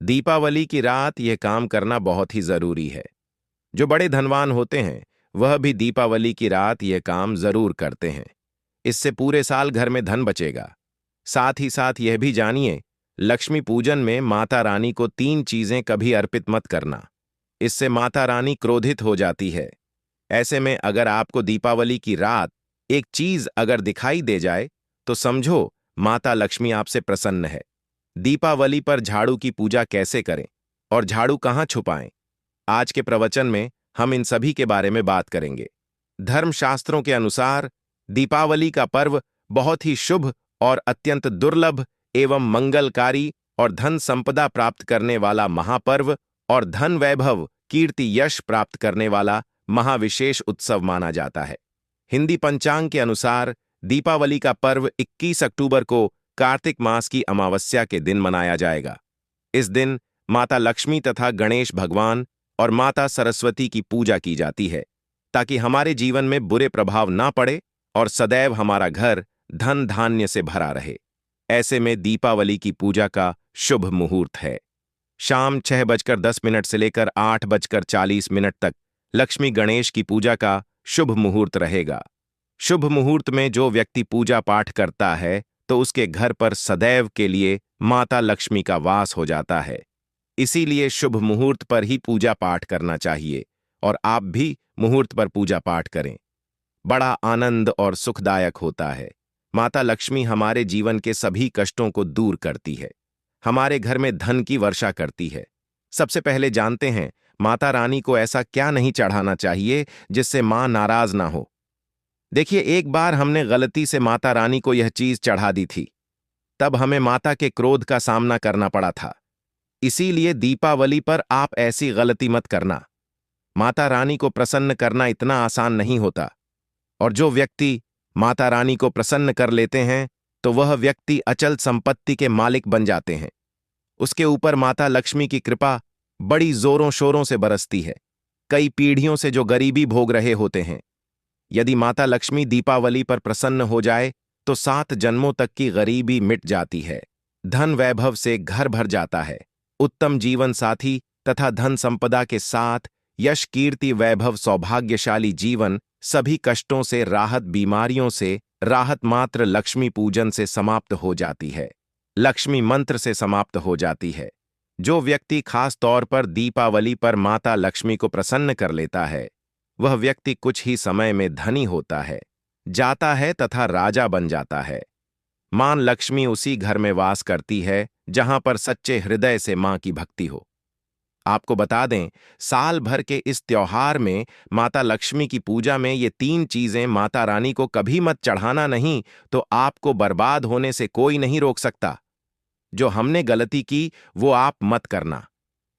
दीपावली की रात यह काम करना बहुत ही जरूरी है। जो बड़े धनवान होते हैं वह भी दीपावली की रात यह काम जरूर करते हैं। इससे पूरे साल घर में धन बचेगा। साथ ही साथ यह भी जानिए, लक्ष्मी पूजन में माता रानी को 3 चीजें कभी अर्पित मत करना। इससे माता रानी क्रोधित हो जाती है। ऐसे में अगर आपको दीपावली की रात एक चीज अगर दिखाई दे जाए तो समझो माता लक्ष्मी आपसे प्रसन्न है। दीपावली पर झाड़ू की पूजा कैसे करें और झाड़ू कहाँ छुपाएं, आज के प्रवचन में हम इन सभी के बारे में बात करेंगे। धर्मशास्त्रों के अनुसार दीपावली का पर्व बहुत ही शुभ और अत्यंत दुर्लभ एवं मंगलकारी और धन संपदा प्राप्त करने वाला महापर्व और धन वैभव कीर्ति यश प्राप्त करने वाला महाविशेष उत्सव माना जाता है। हिंदी पंचांग के अनुसार दीपावली का पर्व 21 अक्टूबर को कार्तिक मास की अमावस्या के दिन मनाया जाएगा। इस दिन माता लक्ष्मी तथा गणेश भगवान और माता सरस्वती की पूजा की जाती है ताकि हमारे जीवन में बुरे प्रभाव ना पड़े और सदैव हमारा घर धन धान्य से भरा रहे। ऐसे में दीपावली की पूजा का शुभ मुहूर्त है शाम 6:10 से लेकर 8:40 तक लक्ष्मी गणेश की पूजा का शुभ मुहूर्त रहेगा। शुभ मुहूर्त में जो व्यक्ति पूजा पाठ करता है तो उसके घर पर सदैव के लिए माता लक्ष्मी का वास हो जाता है। इसीलिए शुभ मुहूर्त पर ही पूजा पाठ करना चाहिए और आप भी मुहूर्त पर पूजा पाठ करें। बड़ा आनंद और सुखदायक होता है। माता लक्ष्मी हमारे जीवन के सभी कष्टों को दूर करती है, हमारे घर में धन की वर्षा करती है। सबसे पहले जानते हैं माता रानी को ऐसा क्या नहीं चढ़ाना चाहिए जिससे मां नाराज ना हो। देखिए, एक बार हमने गलती से माता रानी को यह चीज चढ़ा दी थी, तब हमें माता के क्रोध का सामना करना पड़ा था। इसीलिए दीपावली पर आप ऐसी गलती मत करना। माता रानी को प्रसन्न करना इतना आसान नहीं होता, और जो व्यक्ति माता रानी को प्रसन्न कर लेते हैं तो वह व्यक्ति अचल संपत्ति के मालिक बन जाते हैं। उसके ऊपर माता लक्ष्मी की कृपा बड़ी जोरों शोरों से बरसती है। कई पीढ़ियों से जो गरीबी भोग रहे होते हैं, यदि माता लक्ष्मी दीपावली पर प्रसन्न हो जाए तो 7 जन्मों तक की गरीबी मिट जाती है। धन वैभव से घर भर जाता है। उत्तम जीवन साथी तथा धन संपदा के साथ यश कीर्ति वैभव सौभाग्यशाली जीवन, सभी कष्टों से राहत, बीमारियों से राहत मात्र लक्ष्मी पूजन से समाप्त हो जाती है, लक्ष्मी मंत्र से समाप्त हो जाती है। जो व्यक्ति खास तौर पर दीपावली पर माता लक्ष्मी को प्रसन्न कर लेता है वह व्यक्ति कुछ ही समय में धनी होता है, जाता है तथा राजा बन जाता है। मां लक्ष्मी उसी घर में वास करती है जहां पर सच्चे हृदय से मां की भक्ति हो। आपको बता दें, साल भर के इस त्योहार में माता लक्ष्मी की पूजा में ये 3 चीजें माता रानी को कभी मत चढ़ाना, नहीं तो आपको बर्बाद होने से कोई नहीं रोक सकता। जो हमने गलती की वो आप मत करना।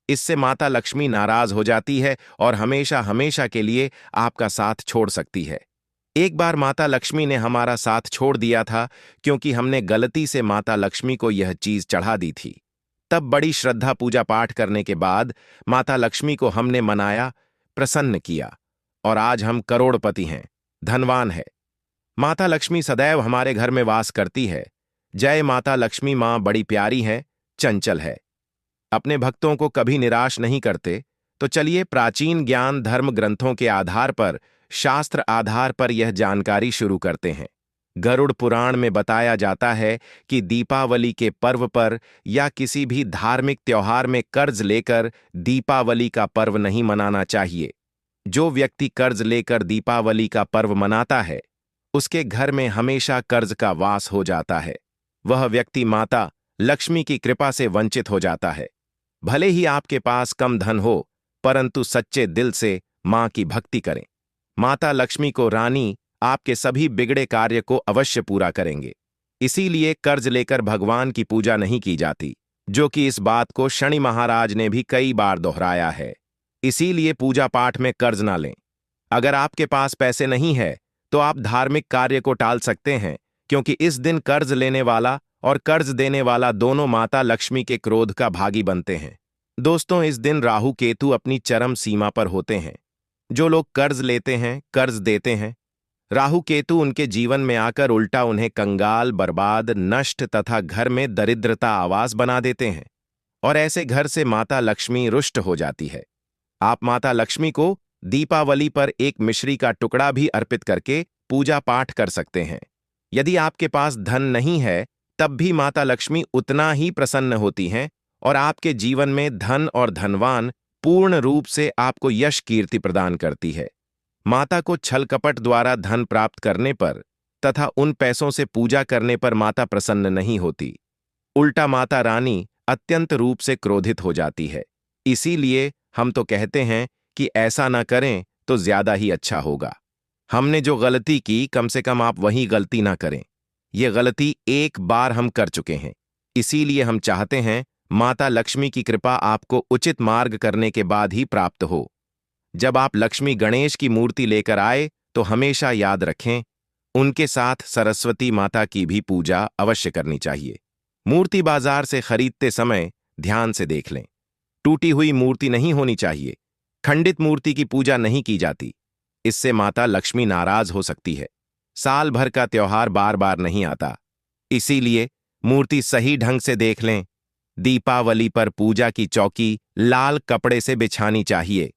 इससे माता लक्ष्मी नाराज हो जाती है और हमेशा हमेशा के लिए आपका साथ छोड़ सकती है। एक बार माता लक्ष्मी ने हमारा साथ छोड़ दिया था क्योंकि हमने गलती से माता लक्ष्मी को यह चीज चढ़ा दी थी। तब बड़ी श्रद्धा पूजा पाठ करने के बाद माता लक्ष्मी को हमने मनाया, प्रसन्न किया और आज हम करोड़पति हैं, धनवान है। माता लक्ष्मी सदैव हमारे घर में वास करती है। जय माता लक्ष्मी। मां बड़ी प्यारी है, चंचल है, अपने भक्तों को कभी निराश नहीं करते। तो चलिए प्राचीन ज्ञान धर्म ग्रंथों के आधार पर, शास्त्र आधार पर यह जानकारी शुरू करते हैं। गरुड़ पुराण में बताया जाता है कि दीपावली के पर्व पर या किसी भी धार्मिक त्योहार में कर्ज लेकर दीपावली का पर्व नहीं मनाना चाहिए। जो व्यक्ति कर्ज लेकर दीपावली का पर्व मनाता है उसके घर में हमेशा कर्ज का वास हो जाता है। वह व्यक्ति माता लक्ष्मी की कृपा से वंचित हो जाता है। भले ही आपके पास कम धन हो, परंतु सच्चे दिल से मां की भक्ति करें। माता लक्ष्मी को रानी आपके सभी बिगड़े कार्य को अवश्य पूरा करेंगे। इसीलिए कर्ज लेकर भगवान की पूजा नहीं की जाती, जो कि इस बात को शनि महाराज ने भी कई बार दोहराया है। इसीलिए पूजा पाठ में कर्ज ना लें। अगर आपके पास पैसे नहीं है तो आप धार्मिक कार्य को टाल सकते हैं, क्योंकि इस दिन कर्ज लेने वाला और कर्ज देने वाला दोनों माता लक्ष्मी के क्रोध का भागी बनते हैं। दोस्तों, इस दिन राहु केतु अपनी चरम सीमा पर होते हैं। जो लोग कर्ज लेते हैं, कर्ज देते हैं, राहु केतु उनके जीवन में आकर उल्टा उन्हें कंगाल, बर्बाद, नष्ट तथा घर में दरिद्रता आवास बना देते हैं। और ऐसे घर से माता लक्ष्मी रुष्ट हो जाती है। आप माता लक्ष्मी को दीपावली पर एक मिश्री का टुकड़ा भी अर्पित करके पूजा पाठ कर सकते हैं। यदि आपके पास धन नहीं है, तब भी माता लक्ष्मी उतना ही प्रसन्न होती हैं और आपके जीवन में धन और धनवान पूर्ण रूप से आपको यश कीर्ति प्रदान करती है। माता को छल कपट द्वारा धन प्राप्त करने पर तथा उन पैसों से पूजा करने पर माता प्रसन्न नहीं होती। उल्टा माता रानी अत्यंत रूप से क्रोधित हो जाती है। इसीलिए हम तो कहते हैं कि ऐसा न करें तो ज्यादा ही अच्छा होगा। हमने जो गलती की, कम से कम आप वही गलती ना करें। ये गलती एक बार हम कर चुके हैं, इसीलिए हम चाहते हैं माता लक्ष्मी की कृपा आपको उचित मार्ग करने के बाद ही प्राप्त हो। जब आप लक्ष्मी गणेश की मूर्ति लेकर आए तो हमेशा याद रखें, उनके साथ सरस्वती माता की भी पूजा अवश्य करनी चाहिए। मूर्ति बाजार से खरीदते समय ध्यान से देख लें। टूटी हुई मूर्ति नहीं होनी चाहिए। खंडित मूर्ति की पूजा नहीं की जाती, इससे माता लक्ष्मी नाराज हो सकती है। साल भर का त्योहार बार बार नहीं आता, इसीलिए मूर्ति सही ढंग से देख लें। दीपावली पर पूजा की चौकी लाल कपड़े से बिछानी चाहिए।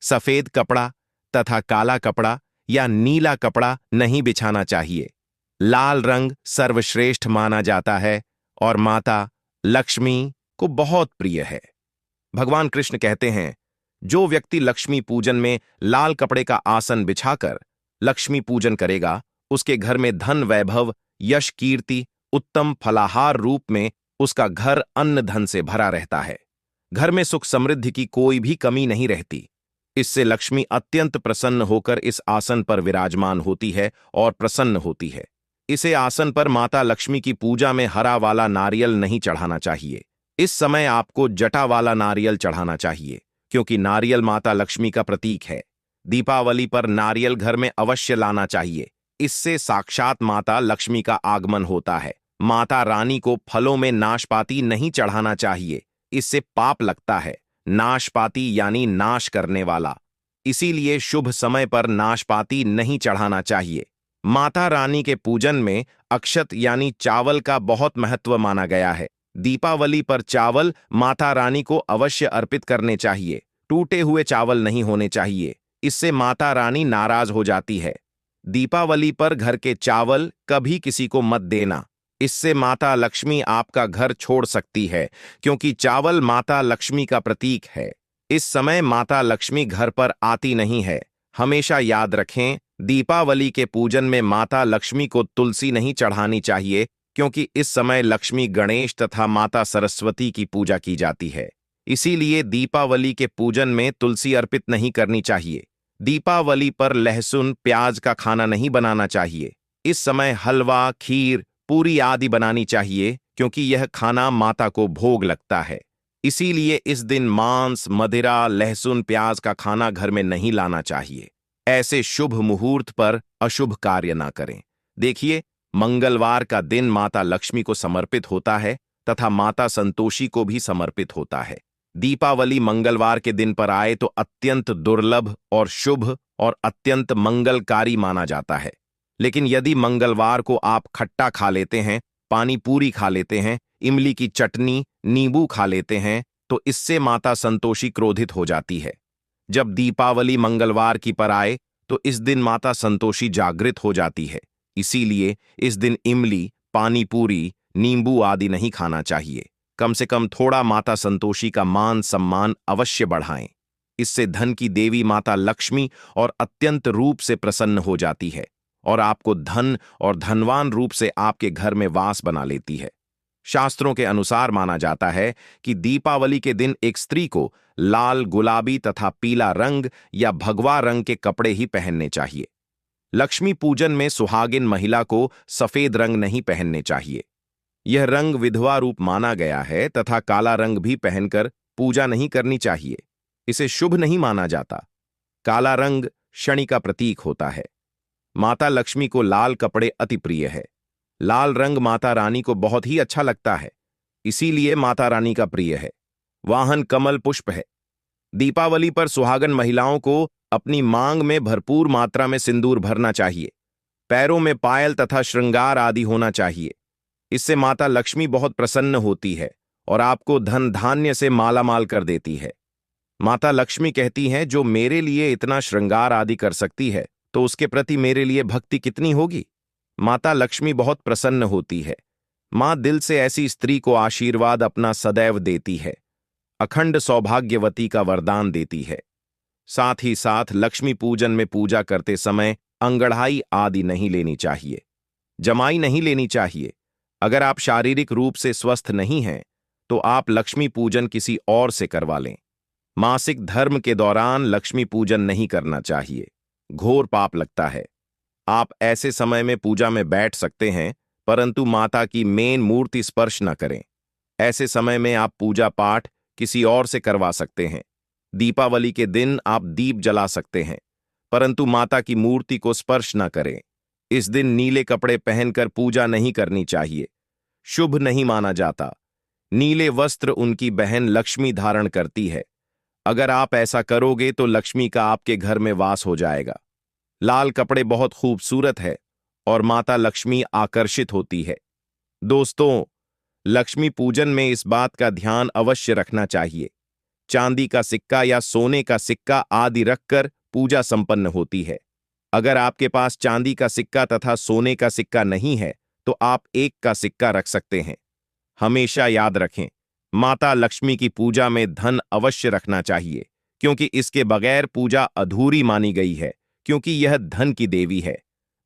सफेद कपड़ा तथा काला कपड़ा या नीला कपड़ा नहीं बिछाना चाहिए। लाल रंग सर्वश्रेष्ठ माना जाता है और माता लक्ष्मी को बहुत प्रिय है। भगवान कृष्ण कहते हैं, जो व्यक्ति लक्ष्मी पूजन में लाल कपड़े का आसन बिछाकर लक्ष्मी पूजन करेगा, उसके घर में धन वैभव, यश कीर्ति, उत्तम फलाहार रूप में उसका घर अन्न धन से भरा रहता है। घर में सुख समृद्धि की कोई भी कमी नहीं रहती। इससे लक्ष्मी अत्यंत प्रसन्न होकर इस आसन पर विराजमान होती है और प्रसन्न होती है। इसे आसन पर माता लक्ष्मी की पूजा में हरा वाला नारियल नहीं चढ़ाना चाहिए। इस समय आपको जटा वाला नारियल चढ़ाना चाहिए, क्योंकि नारियल माता लक्ष्मी का प्रतीक है। दीपावली पर नारियल घर में अवश्य लाना चाहिए। इससे साक्षात माता लक्ष्मी का आगमन होता है। माता रानी को फलों में नाशपाती नहीं चढ़ाना चाहिए, इससे पाप लगता है। नाशपाती यानी नाश करने वाला, इसीलिए शुभ समय पर नाशपाती नहीं चढ़ाना चाहिए। माता रानी के पूजन में अक्षत यानी चावल का बहुत महत्व माना गया है। दीपावली पर चावल माता रानी को अवश्य अर्पित करने चाहिए। टूटे हुए चावल नहीं होने चाहिए, इससे माता रानी नाराज हो जाती है। दीपावली पर घर के चावल कभी किसी को मत देना, इससे माता लक्ष्मी आपका घर छोड़ सकती है, क्योंकि चावल माता लक्ष्मी का प्रतीक है। इस समय माता लक्ष्मी घर पर आती नहीं है। हमेशा याद रखें, दीपावली के पूजन में माता लक्ष्मी को तुलसी नहीं चढ़ानी चाहिए, क्योंकि इस समय लक्ष्मी गणेश तथा माता सरस्वती की पूजा की जाती है। इसीलिए दीपावली के पूजन में तुलसी अर्पित नहीं करनी चाहिए। दीपावली पर लहसुन प्याज का खाना नहीं बनाना चाहिए। इस समय हलवा, खीर, पूरी आदि बनानी चाहिए, क्योंकि यह खाना माता को भोग लगता है। इसीलिए इस दिन मांस, मदिरा, लहसुन प्याज का खाना घर में नहीं लाना चाहिए। ऐसे शुभ मुहूर्त पर अशुभ कार्य ना करें। देखिए, मंगलवार का दिन माता लक्ष्मी को समर्पित होता है तथा माता संतोषी को भी समर्पित होता है। दीपावली मंगलवार के दिन पर आए तो अत्यंत दुर्लभ और शुभ और अत्यंत मंगलकारी माना जाता है। लेकिन यदि मंगलवार को आप खट्टा खा लेते हैं, पानी पूरी खा लेते हैं, इमली की चटनी, नींबू खा लेते हैं, तो इससे माता संतोषी क्रोधित हो जाती है। जब दीपावली मंगलवार की पर आए तो इस दिन माता संतोषी जागृत हो जाती है। इसीलिए इस दिन इमली, पानी पूरी, नींबू आदि नहीं खाना चाहिए। कम से कम थोड़ा माता संतोषी का मान सम्मान अवश्य बढ़ाएं। इससे धन की देवी माता लक्ष्मी और अत्यंत रूप से प्रसन्न हो जाती है और आपको धन और धनवान रूप से आपके घर में वास बना लेती है। शास्त्रों के अनुसार माना जाता है कि दीपावली के दिन एक स्त्री को लाल, गुलाबी तथा पीला रंग या भगवा रंग के कपड़े ही पहनने चाहिए। लक्ष्मी पूजन में सुहागिन महिला को सफेद रंग नहीं पहनने चाहिए। यह रंग विधवा रूप माना गया है तथा काला रंग भी पहनकर पूजा नहीं करनी चाहिए। इसे शुभ नहीं माना जाता। काला रंग शनि का प्रतीक होता है। माता लक्ष्मी को लाल कपड़े अति प्रिय है। लाल रंग माता रानी को बहुत ही अच्छा लगता है, इसीलिए माता रानी का प्रिय है। वाहन कमल पुष्प है। दीपावली पर सुहागन महिलाओं को अपनी मांग में भरपूर मात्रा में सिंदूर भरना चाहिए। पैरों में पायल तथा श्रृंगार आदि होना चाहिए। इससे माता लक्ष्मी बहुत प्रसन्न होती है और आपको धन धान्य से मालामाल कर देती है। माता लक्ष्मी कहती हैं, जो मेरे लिए इतना श्रृंगार आदि कर सकती है तो उसके प्रति मेरे लिए भक्ति कितनी होगी। माता लक्ष्मी बहुत प्रसन्न होती है। मां दिल से ऐसी स्त्री को आशीर्वाद अपना सदैव देती है, अखंड सौभाग्यवती का वरदान देती है। साथ ही साथ लक्ष्मी पूजन में पूजा करते समय अंगड़ाई आदि नहीं लेनी चाहिए, जमाई नहीं लेनी चाहिए। अगर आप शारीरिक रूप से स्वस्थ नहीं हैं तो आप लक्ष्मी पूजन किसी और से करवा लें। मासिक धर्म के दौरान लक्ष्मी पूजन नहीं करना चाहिए, घोर पाप लगता है। आप ऐसे समय में पूजा में बैठ सकते हैं, परंतु माता की मेन मूर्ति स्पर्श न करें। ऐसे समय में आप पूजा पाठ किसी और से करवा सकते हैं। दीपावली के दिन आप दीप जला सकते हैं, परंतु माता की मूर्ति को स्पर्श न करें। इस दिन नीले कपड़े पहनकर पूजा नहीं करनी चाहिए, शुभ नहीं माना जाता। नीले वस्त्र उनकी बहन लक्ष्मी धारण करती है। अगर आप ऐसा करोगे तो लक्ष्मी का आपके घर में वास हो जाएगा। लाल कपड़े बहुत खूबसूरत है और माता लक्ष्मी आकर्षित होती है। दोस्तों, लक्ष्मी पूजन में इस बात का ध्यान अवश्य रखना चाहिए। चांदी का सिक्का या सोने का सिक्का आदि रखकर पूजा संपन्न होती है। अगर आपके पास चांदी का सिक्का तथा सोने का सिक्का नहीं है तो आप एक का सिक्का रख सकते हैं। हमेशा याद रखें, माता लक्ष्मी की पूजा में धन अवश्य रखना चाहिए, क्योंकि इसके बगैर पूजा अधूरी मानी गई है, क्योंकि यह धन की देवी है।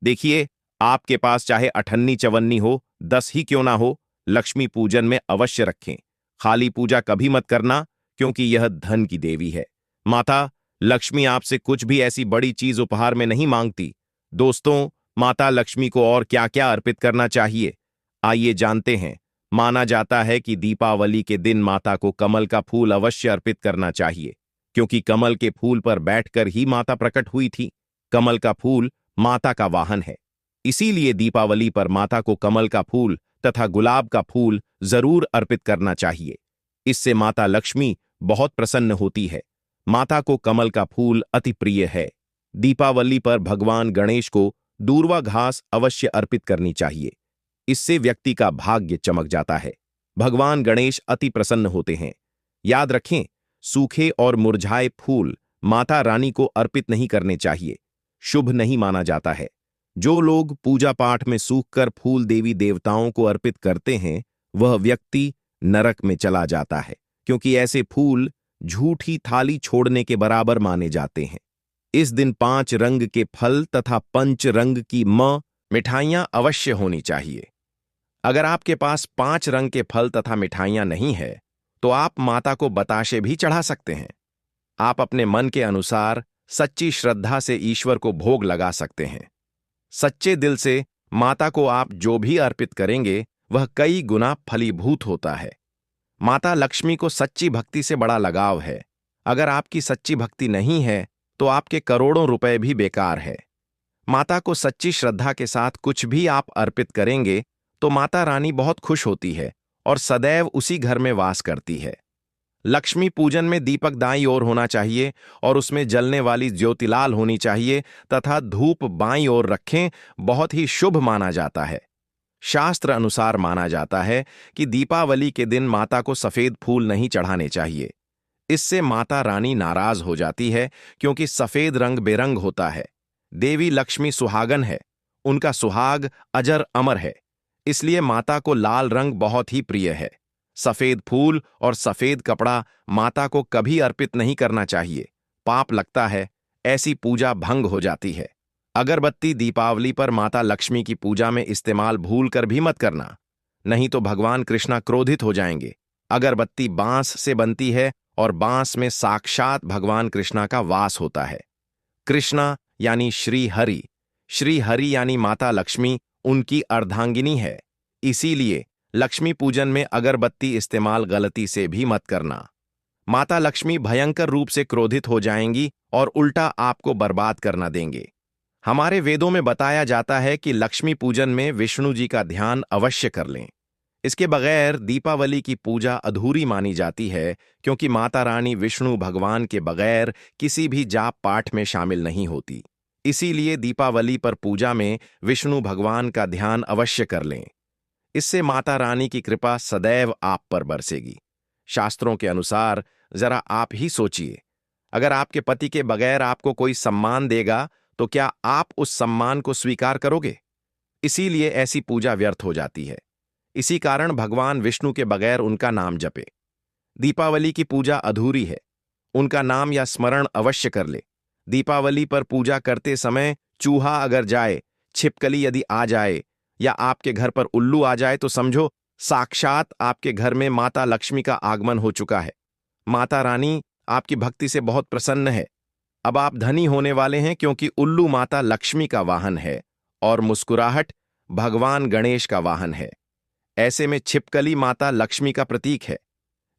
देखिए, आपके पास चाहे अठन्नी चवन्नी हो, 10 ही क्यों ना हो, लक्ष्मी पूजन में अवश्य रखें। खाली पूजा कभी मत करना, क्योंकि यह धन की देवी है। माता लक्ष्मी आपसे कुछ भी ऐसी बड़ी चीज उपहार में नहीं मांगती। दोस्तों, माता लक्ष्मी को और क्या क्या अर्पित करना चाहिए, आइए जानते हैं। माना जाता है कि दीपावली के दिन माता को कमल का फूल अवश्य अर्पित करना चाहिए, क्योंकि कमल के फूल पर बैठकर ही माता प्रकट हुई थी। कमल का फूल माता का वाहन है, इसीलिए दीपावली पर माता को कमल का फूल तथा गुलाब का फूल जरूर अर्पित करना चाहिए। इससे माता लक्ष्मी बहुत प्रसन्न होती है। माता को कमल का फूल अति प्रिय है। दीपावली पर भगवान गणेश को दूर्वा घास अवश्य अर्पित करनी चाहिए, इससे व्यक्ति का भाग्य चमक जाता है। भगवान गणेश अति प्रसन्न होते हैं। याद रखें, सूखे और मुरझाए फूल माता रानी को अर्पित नहीं करने चाहिए, शुभ नहीं माना जाता है। जो लोग पूजा पाठ में सूखकर फूल देवी देवताओं को अर्पित करते हैं, वह व्यक्ति नरक में चला जाता है, क्योंकि ऐसे फूल झूठी थाली छोड़ने के बराबर माने जाते हैं। इस दिन 5 रंग के फल तथा 5 रंग की मिठाइयां अवश्य होनी चाहिए। अगर आपके पास 5 रंग के फल तथा मिठाइयां नहीं है तो आप माता को बताशे भी चढ़ा सकते हैं। आप अपने मन के अनुसार सच्ची श्रद्धा से ईश्वर को भोग लगा सकते हैं। सच्चे दिल से माता को आप जो भी अर्पित करेंगे वह कई गुना फलीभूत होता है। माता लक्ष्मी को सच्ची भक्ति से बड़ा लगाव है। अगर आपकी सच्ची भक्ति नहीं है तो आपके करोड़ों रुपए भी बेकार है। माता को सच्ची श्रद्धा के साथ कुछ भी आप अर्पित करेंगे तो माता रानी बहुत खुश होती है और सदैव उसी घर में वास करती है। लक्ष्मी पूजन में दीपक दाईं ओर होना चाहिए और उसमें जलने वाली ज्योतिलाल होनी चाहिए तथा धूप बाईं ओर रखें, बहुत ही शुभ माना जाता है। शास्त्र अनुसार माना जाता है कि दीपावली के दिन माता को सफेद फूल नहीं चढ़ाने चाहिए। इससे माता रानी नाराज हो जाती है, क्योंकि सफेद रंग बेरंग होता है। देवी लक्ष्मी सुहागन है, उनका सुहाग अजर अमर है, इसलिए माता को लाल रंग बहुत ही प्रिय है। सफेद फूल और सफेद कपड़ा माता को कभी अर्पित नहीं करना चाहिए, पाप लगता है, ऐसी पूजा भंग हो जाती है। अगरबत्ती दीपावली पर माता लक्ष्मी की पूजा में इस्तेमाल भूल कर भी मत करना, नहीं तो भगवान कृष्णा क्रोधित हो जाएंगे। अगरबत्ती बांस से बनती है और बांस में साक्षात भगवान कृष्णा का वास होता है। कृष्णा यानी श्री हरि यानी माता लक्ष्मी उनकी अर्धांगिनी है, इसीलिए लक्ष्मी पूजन में अगरबत्ती इस्तेमाल गलती से भी मत करना। माता लक्ष्मी भयंकर रूप से क्रोधित हो जाएंगी और उल्टा आपको बर्बाद करना देंगे। हमारे वेदों में बताया जाता है कि लक्ष्मी पूजन में विष्णु जी का ध्यान अवश्य कर लें। इसके बगैर दीपावली की पूजा अधूरी मानी जाती है, क्योंकि माता रानी विष्णु भगवान के बगैर किसी भी जाप पाठ में शामिल नहीं होती। इसीलिए दीपावली पर पूजा में विष्णु भगवान का ध्यान अवश्य कर लें। इससे माता रानी की कृपा सदैव आप पर बरसेगी। शास्त्रों के अनुसार जरा आप ही सोचिए, अगर आपके पति के बगैर आपको कोई सम्मान देगा तो क्या आप उस सम्मान को स्वीकार करोगे? इसीलिए ऐसी पूजा व्यर्थ हो जाती है। इसी कारण भगवान विष्णु के बगैर उनका नाम जपे। दीपावली की पूजा अधूरी है, उनका नाम या स्मरण अवश्य कर ले। दीपावली पर पूजा करते समय चूहा अगर जाए, छिपकली यदि आ जाए या आपके घर पर उल्लू आ जाए तो समझो साक्षात आपके घर में माता लक्ष्मी का आगमन हो चुका है। माता रानी आपकी भक्ति से बहुत प्रसन्न है। अब आप धनी होने वाले हैं, क्योंकि उल्लू माता लक्ष्मी का वाहन है और मुस्कुराहट भगवान गणेश का वाहन है। ऐसे में छिपकली माता लक्ष्मी का प्रतीक है।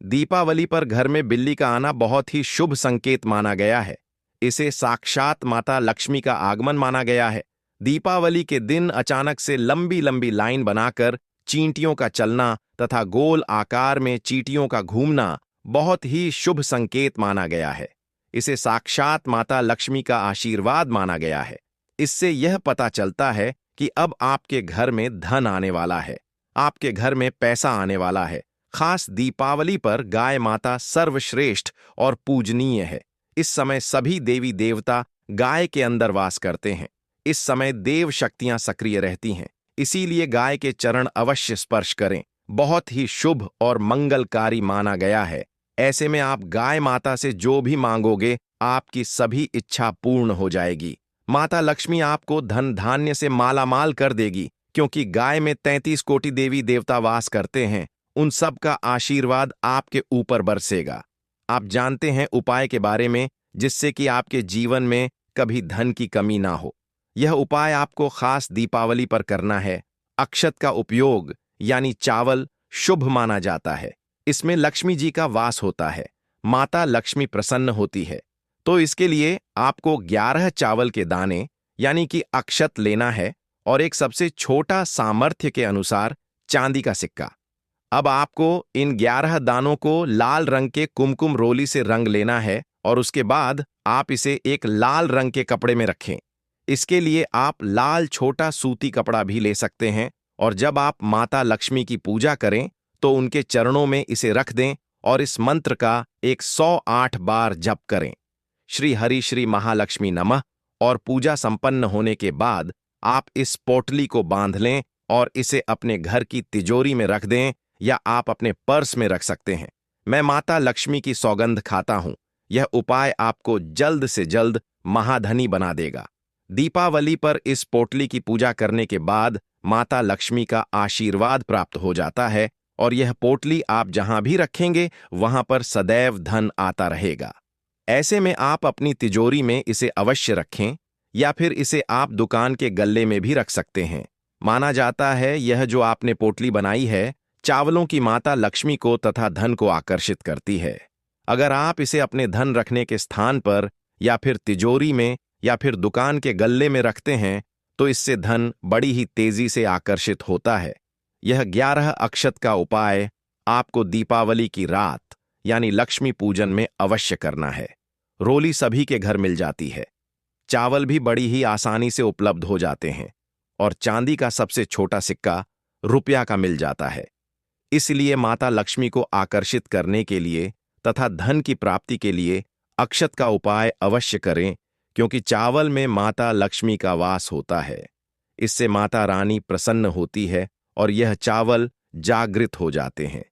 दीपावली पर घर में बिल्ली का आना बहुत ही शुभ संकेत माना गया है। इसे साक्षात माता लक्ष्मी का आगमन माना गया है। दीपावली के दिन अचानक से लंबी लंबी लाइन बनाकर चींटियों का चलना तथा गोल आकार में चींटियों का घूमना बहुत ही शुभ संकेत माना गया है। इसे साक्षात माता लक्ष्मी का आशीर्वाद माना गया है। इससे यह पता चलता है कि अब आपके घर में धन आने वाला है, आपके घर में पैसा आने वाला है। खास दीपावली पर गाय माता सर्वश्रेष्ठ और पूजनीय है। इस समय सभी देवी देवता गाय के अंदर वास करते हैं। इस समय देव शक्तियां सक्रिय रहती हैं, इसीलिए गाय के चरण अवश्य स्पर्श करें। बहुत ही शुभ और मंगलकारी माना गया है। ऐसे में आप गाय माता से जो भी मांगोगे, आपकी सभी इच्छा पूर्ण हो जाएगी। माता लक्ष्मी आपको धन धान्य से मालामाल कर देगी, क्योंकि गाय में 33 कोटि देवी देवता वास करते हैं। उन सब का आशीर्वाद आपके ऊपर बरसेगा। आप जानते हैं उपाय के बारे में, जिससे कि आपके जीवन में कभी धन की कमी ना हो। यह उपाय आपको खास दीपावली पर करना है। अक्षत का उपयोग यानी चावल शुभ माना जाता है। इसमें लक्ष्मी जी का वास होता है, माता लक्ष्मी प्रसन्न होती है। तो इसके लिए आपको 11 चावल के दाने यानी कि अक्षत लेना है और एक सबसे छोटा सामर्थ्य के अनुसार चांदी का सिक्का। अब आपको इन 11 दानों को लाल रंग के कुमकुम रोली से रंग लेना है और उसके बाद आप इसे एक लाल रंग के कपड़े में रखें। इसके लिए आप लाल छोटा सूती कपड़ा भी ले सकते हैं और जब आप माता लक्ष्मी की पूजा करें तो उनके चरणों में इसे रख दें और इस मंत्र का 108 बार जप करें, श्री हरि श्री महालक्ष्मी नमः। और पूजा संपन्न होने के बाद आप इस पोटली को बांध लें और इसे अपने घर की तिजोरी में रख दें या आप अपने पर्स में रख सकते हैं। मैं माता लक्ष्मी की सौगंध खाता हूं, यह उपाय आपको जल्द से जल्द महाधनी बना देगा। दीपावली पर इस पोटली की पूजा करने के बाद माता लक्ष्मी का आशीर्वाद प्राप्त हो जाता है और यह पोटली आप जहां भी रखेंगे वहां पर सदैव धन आता रहेगा। ऐसे में आप अपनी तिजोरी में इसे अवश्य रखें या फिर इसे आप दुकान के गल्ले में भी रख सकते हैं। माना जाता है यह जो आपने पोटली बनाई है चावलों की माता लक्ष्मी को तथा धन को आकर्षित करती है। अगर आप इसे अपने धन रखने के स्थान पर या फिर तिजोरी में या फिर दुकान के गल्ले में रखते हैं तो इससे धन बड़ी ही तेजी से आकर्षित होता है। यह 11 अक्षत का उपाय आपको दीपावली की रात यानी लक्ष्मी पूजन में अवश्य करना है। रोली सभी के घर मिल जाती है, चावल भी बड़ी ही आसानी से उपलब्ध हो जाते हैं और चांदी का सबसे छोटा सिक्का रुपया का मिल जाता है। इसलिए माता लक्ष्मी को आकर्षित करने के लिए तथा धन की प्राप्ति के लिए अक्षत का उपाय अवश्य करें, क्योंकि चावल में माता लक्ष्मी का वास होता है। इससे माता रानी प्रसन्न होती है और यह चावल जागृत हो जाते हैं।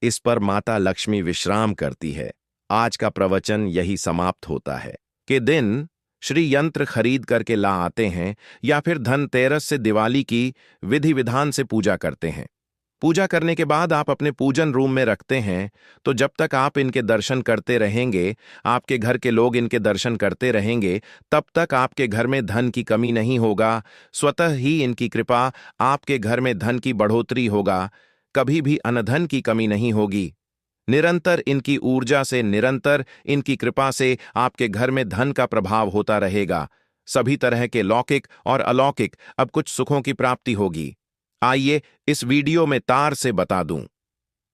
इस पर माता लक्ष्मी विश्राम करती है। आज का प्रवचन यही समाप्त होता है कि दिन श्री यंत्र खरीद करके ला आते हैं या फिर धनतेरस से दिवाली की विधि विधान से पूजा करते हैं। पूजा करने के बाद आप अपने पूजन रूम में रखते हैं, तो जब तक आप इनके दर्शन करते रहेंगे, आपके घर के लोग इनके दर्शन करते रहेंगे, तब तक आपके घर में धन की कमी नहीं होगा। स्वतः ही इनकी कृपा आपके घर में धन की बढ़ोतरी होगा, कभी भी अनधन की कमी नहीं होगी। निरंतर इनकी ऊर्जा से, निरंतर इनकी कृपा से आपके घर में धन का प्रभाव होता रहेगा। सभी तरह के लौकिक और अलौकिक अब कुछ सुखों की प्राप्ति होगी। आइए इस वीडियो में तार से बता दूं।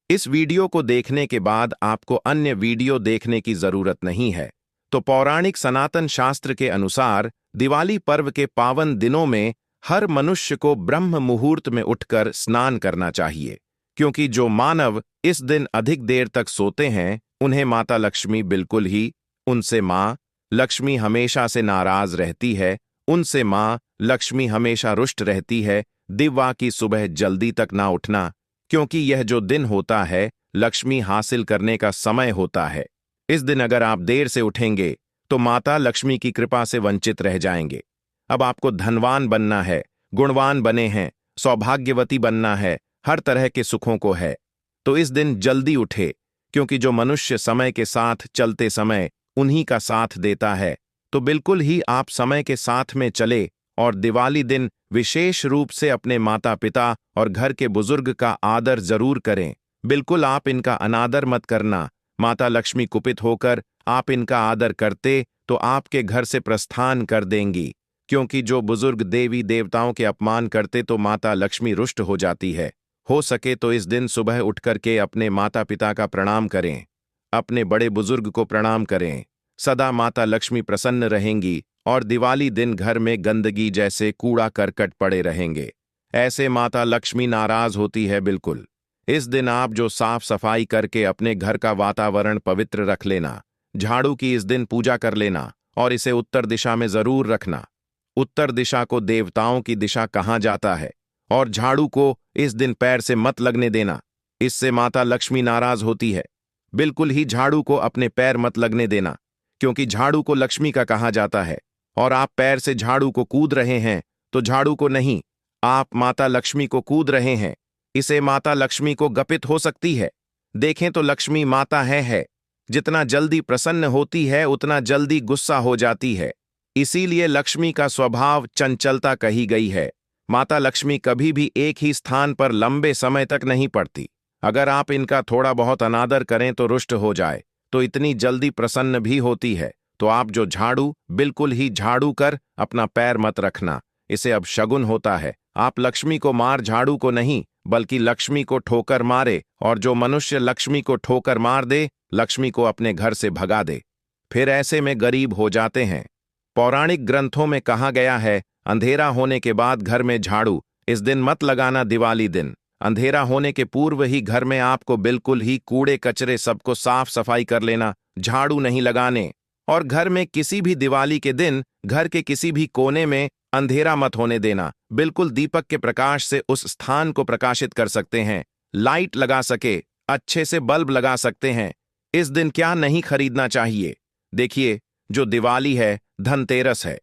इस वीडियो को देखने के बाद आपको अन्य वीडियो देखने की जरूरत नहीं है। तो पौराणिक सनातन शास्त्र के अनुसार दिवाली पर्व के पावन दिनों में हर मनुष्य को ब्रह्म मुहूर्त में उठकर स्नान करना चाहिए, क्योंकि जो मानव इस दिन अधिक देर तक सोते हैं उन्हें माता लक्ष्मी बिल्कुल ही, उनसे माँ लक्ष्मी हमेशा से नाराज रहती है, उनसे माँ लक्ष्मी हमेशा रुष्ट रहती है। दिवा की सुबह जल्दी तक ना उठना, क्योंकि यह जो दिन होता है लक्ष्मी हासिल करने का समय होता है। इस दिन अगर आप देर से उठेंगे तो माता लक्ष्मी की कृपा से वंचित रह जाएंगे। अब आपको धनवान बनना है, गुणवान बने हैं, सौभाग्यवती बनना है, हर तरह के सुखों को है, तो इस दिन जल्दी उठे, क्योंकि जो मनुष्य समय के साथ चलते समय उन्हीं का साथ देता है। तो बिल्कुल ही आप समय के साथ में चले और दिवाली दिन विशेष रूप से अपने माता पिता और घर के बुजुर्ग का आदर जरूर करें। बिल्कुल आप इनका अनादर मत करना। माता लक्ष्मी कुपित होकर आप इनका आदर करते तो आपके घर से प्रस्थान कर देंगी, क्योंकि जो बुजुर्ग देवी देवताओं के अपमान करते तो माता लक्ष्मी रुष्ट हो जाती है। हो सके तो इस दिन सुबह उठ करके अपने माता पिता का प्रणाम करें, अपने बड़े बुजुर्ग को प्रणाम करें। सदा माता लक्ष्मी प्रसन्न रहेंगी और दिवाली दिन घर में गंदगी जैसे कूड़ा करकट पड़े रहेंगे, ऐसे माता लक्ष्मी नाराज होती है बिल्कुल। इस दिन आप जो साफ सफाई करके अपने घर का वातावरण पवित्र रख लेना, झाड़ू की इस दिन पूजा कर लेना और इसे उत्तर दिशा में जरूर रखना। उत्तर दिशा को देवताओं की दिशा कहा जाता है और झाड़ू को इस दिन पैर से मत लगने देना, इससे माता लक्ष्मी नाराज होती है। बिल्कुल ही झाड़ू को अपने पैर मत लगने देना, क्योंकि झाड़ू को लक्ष्मी का कहा जाता है और आप पैर से झाड़ू को कूद रहे हैं तो झाड़ू को नहीं, आप माता लक्ष्मी को कूद रहे हैं। इसे माता लक्ष्मी को गपित हो सकती है। देखें तो लक्ष्मी माता है, जितना जल्दी प्रसन्न होती है उतना जल्दी गुस्सा हो जाती है। इसीलिए लक्ष्मी का स्वभाव चंचलता कही गई है। माता लक्ष्मी कभी भी एक ही स्थान पर लंबे समय तक नहीं पड़ती। अगर आप इनका थोड़ा बहुत अनादर करें तो रुष्ट हो जाए, तो इतनी जल्दी प्रसन्न भी होती है। तो आप जो झाड़ू बिल्कुल ही झाड़ू कर अपना पैर मत रखना, इसे अब शगुन होता है। आप लक्ष्मी को मार झाड़ू को नहीं, बल्कि लक्ष्मी को ठोकर मारे, और जो मनुष्य लक्ष्मी को ठोकर मार दे लक्ष्मी को अपने घर से भगा दे, फिर ऐसे में गरीब हो जाते हैं। पौराणिक ग्रंथों में कहा गया है, अंधेरा होने के बाद घर में झाड़ू इस दिन मत लगाना। दिवाली दिन अंधेरा होने के पूर्व ही घर में आपको बिल्कुल ही कूड़े कचरे सबको साफ सफाई कर लेना, झाड़ू नहीं लगाने। और घर में किसी भी दिवाली के दिन घर के किसी भी कोने में अंधेरा मत होने देना। बिल्कुल दीपक के प्रकाश से उस स्थान को प्रकाशित कर सकते हैं, लाइट लगा सके, अच्छे से बल्ब लगा सकते हैं। इस दिन क्या नहीं खरीदना चाहिए? देखिए, जो दिवाली है धनतेरस है।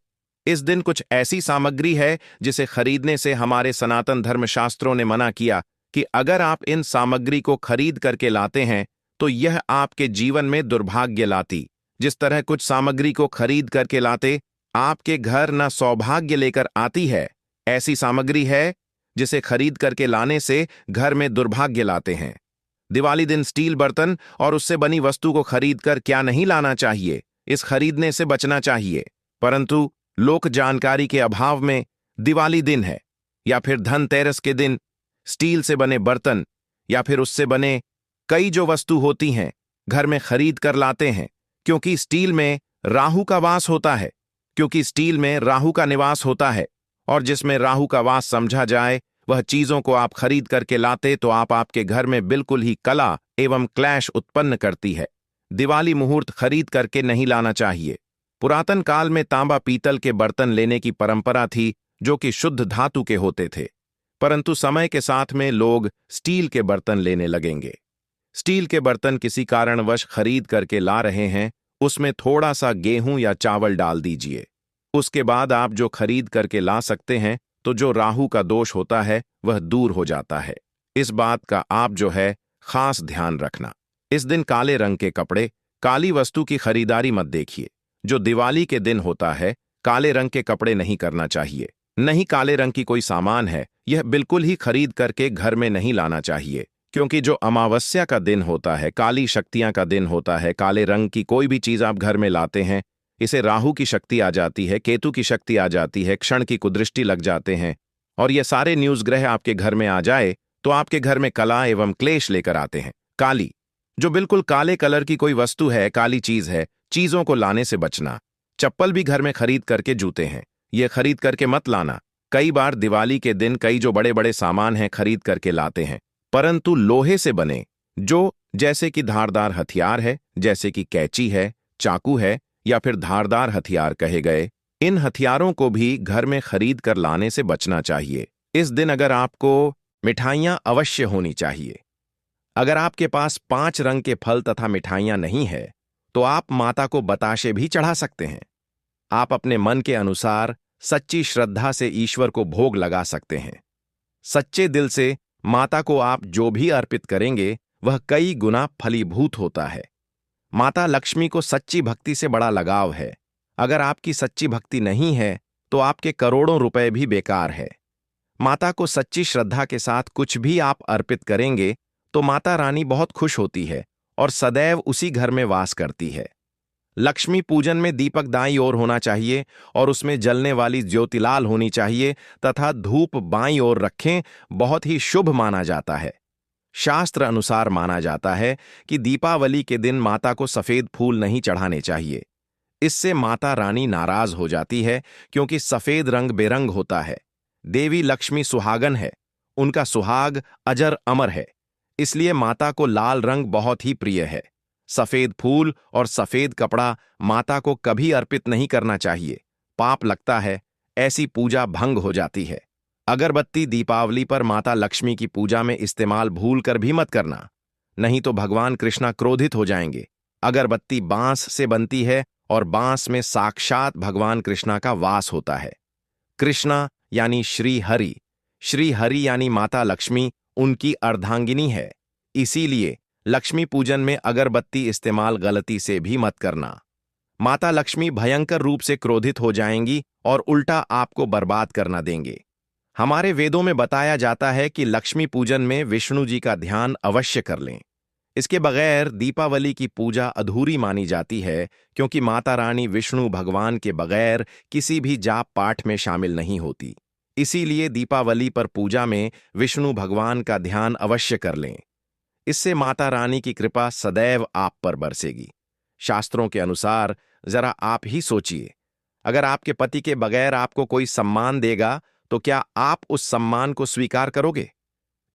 इस दिन कुछ ऐसी सामग्री है जिसे खरीदने से हमारे सनातन धर्मशास्त्रों ने मना किया कि अगर आप इन सामग्री को खरीद करके लाते हैं तो यह आपके जीवन में दुर्भाग्य लाती। जिस तरह कुछ सामग्री को खरीद करके लाते आपके घर न सौभाग्य लेकर आती है, ऐसी सामग्री है जिसे खरीद करके लाने से घर में दुर्भाग्य लाते हैं। दिवाली दिन स्टील बर्तन और उससे बनी वस्तु को खरीद कर क्या नहीं लाना चाहिए, इस खरीदने से बचना चाहिए। परंतु लोक जानकारी के अभाव में दिवाली दिन है या फिर धनतेरस के दिन स्टील से बने बर्तन या फिर उससे बने कई जो वस्तु होती हैं घर में खरीद कर लाते हैं, क्योंकि स्टील में राहु का वास होता है, क्योंकि स्टील में राहु का निवास होता है, और जिसमें राहु का वास समझा जाए वह चीजों को आप खरीद करके लाते तो आपके घर में बिल्कुल ही कला एवं क्लैश उत्पन्न करती है। दिवाली मुहूर्त खरीद करके नहीं लाना चाहिए। पुरातन काल में तांबा पीतल के बर्तन लेने की परंपरा थी जो कि शुद्ध धातु के होते थे, परंतु समय के साथ में लोग स्टील के बर्तन लेने लगेंगे। स्टील के बर्तन किसी कारणवश खरीद करके ला रहे हैं, उसमें थोड़ा सा गेहूं या चावल डाल दीजिए। उसके बाद आप जो खरीद करके ला सकते हैं तो जो राहु का दोष होता है वह दूर हो जाता है। इस बात का आप जो है खास ध्यान रखना। इस दिन काले रंग के कपड़े, काली वस्तु की खरीदारी मत देखिए। जो दिवाली के दिन होता है काले रंग के कपड़े नहीं करना चाहिए। नहीं काले रंग की कोई सामान है यह बिल्कुल ही खरीद करके घर में नहीं लाना चाहिए, क्योंकि जो अमावस्या का दिन होता है, काली शक्तियां का दिन होता है, काले रंग की कोई भी चीज आप घर में लाते हैं इसे राहु की शक्ति आ जाती है, केतु की शक्ति आ जाती है, क्षण की कुदृष्टि लग जाते हैं, और ये सारे न्यूज ग्रह आपके घर में आ जाए तो आपके घर में कला एवं क्लेश लेकर आते हैं। काली, जो बिल्कुल काले कलर की कोई वस्तु है, काली चीज है, चीजों को लाने से बचना। चप्पल भी घर में खरीद करके, जूते हैं ये खरीद करके मत लाना, कई बार दिवाली के दिन कई जो बड़े बड़े सामान हैं खरीद करके लाते हैं, परंतु लोहे से बने जो जैसे कि धारदार हथियार है, जैसे कि कैंची है, चाकू है या फिर धारदार हथियार कहे गए, इन हथियारों को भी घर में खरीद कर लाने से बचना चाहिए। इस दिन अगर आपको मिठाइयाँ अवश्य होनी चाहिए। अगर आपके पास 5 रंग के फल तथा मिठाइयाँ नहीं है तो आप माता को बताशे भी चढ़ा सकते हैं। आप अपने मन के अनुसार सच्ची श्रद्धा से ईश्वर को भोग लगा सकते हैं। सच्चे दिल से माता को आप जो भी अर्पित करेंगे वह कई गुना फलीभूत होता है। माता लक्ष्मी को सच्ची भक्ति से बड़ा लगाव है। अगर आपकी सच्ची भक्ति नहीं है तो आपके करोड़ों रुपए भी बेकार है। माता को सच्ची श्रद्धा के साथ कुछ भी आप अर्पित करेंगे तो माता रानी बहुत खुश होती है और सदैव उसी घर में वास करती है। लक्ष्मी पूजन में दीपक दाईं ओर होना चाहिए और उसमें जलने वाली ज्योतिलाल होनी चाहिए तथा धूप बाईं ओर रखें, बहुत ही शुभ माना जाता है। शास्त्र अनुसार माना जाता है कि दीपावली के दिन माता को सफेद फूल नहीं चढ़ाने चाहिए। इससे माता रानी नाराज हो जाती है क्योंकि सफेद रंग बेरंग होता है। देवी लक्ष्मी सुहागन है, उनका सुहाग अजर अमर है, इसलिए माता को लाल रंग बहुत ही प्रिय है। सफेद फूल और सफेद कपड़ा माता को कभी अर्पित नहीं करना चाहिए, पाप लगता है, ऐसी पूजा भंग हो जाती है। अगरबत्ती दीपावली पर माता लक्ष्मी की पूजा में इस्तेमाल भूल कर भी मत करना, नहीं तो भगवान कृष्णा क्रोधित हो जाएंगे। अगरबत्ती बांस से बनती है और बांस में साक्षात भगवान कृष्णा का वास होता है। कृष्णा यानी श्री हरि यानी माता लक्ष्मी उनकी अर्धांगिनी है, इसीलिए लक्ष्मी पूजन में अगरबत्ती इस्तेमाल गलती से भी मत करना। माता लक्ष्मी भयंकर रूप से क्रोधित हो जाएंगी और उल्टा आपको बर्बाद करना देंगे। हमारे वेदों में बताया जाता है कि लक्ष्मी पूजन में विष्णु जी का ध्यान अवश्य कर लें। इसके बगैर दीपावली की पूजा अधूरी मानी जाती है, क्योंकि माता रानी विष्णु भगवान के बगैर किसी भी जाप पाठ में शामिल नहीं होती। इसीलिए दीपावली पर पूजा में विष्णु भगवान का ध्यान अवश्य कर लें। इससे माता रानी की कृपा सदैव आप पर बरसेगी। शास्त्रों के अनुसार जरा आप ही सोचिए, अगर आपके पति के बगैर आपको कोई सम्मान देगा तो क्या आप उस सम्मान को स्वीकार करोगे?